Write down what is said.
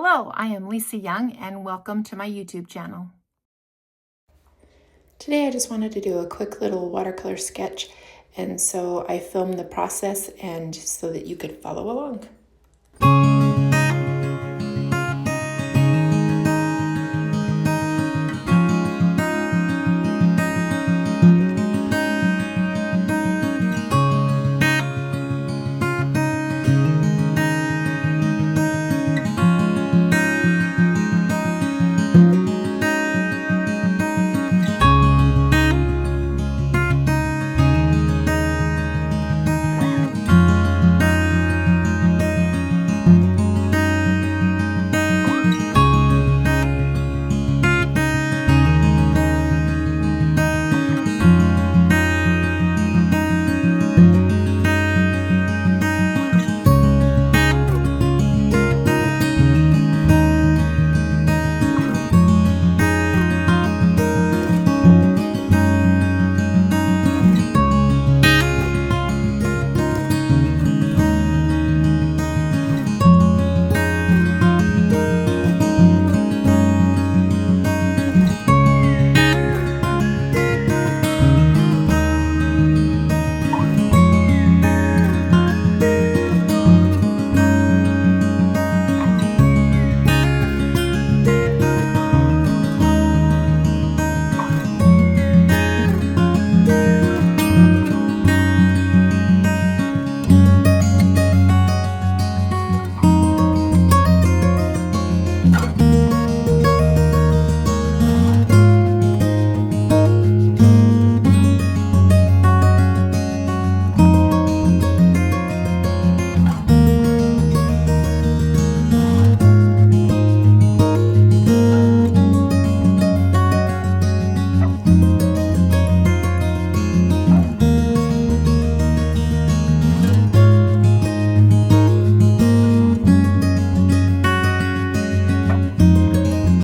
Hello, I am Lisa Young and welcome to my YouTube channel. Today I just wanted to do a quick little watercolor sketch, and so I filmed the process and so that you could follow along.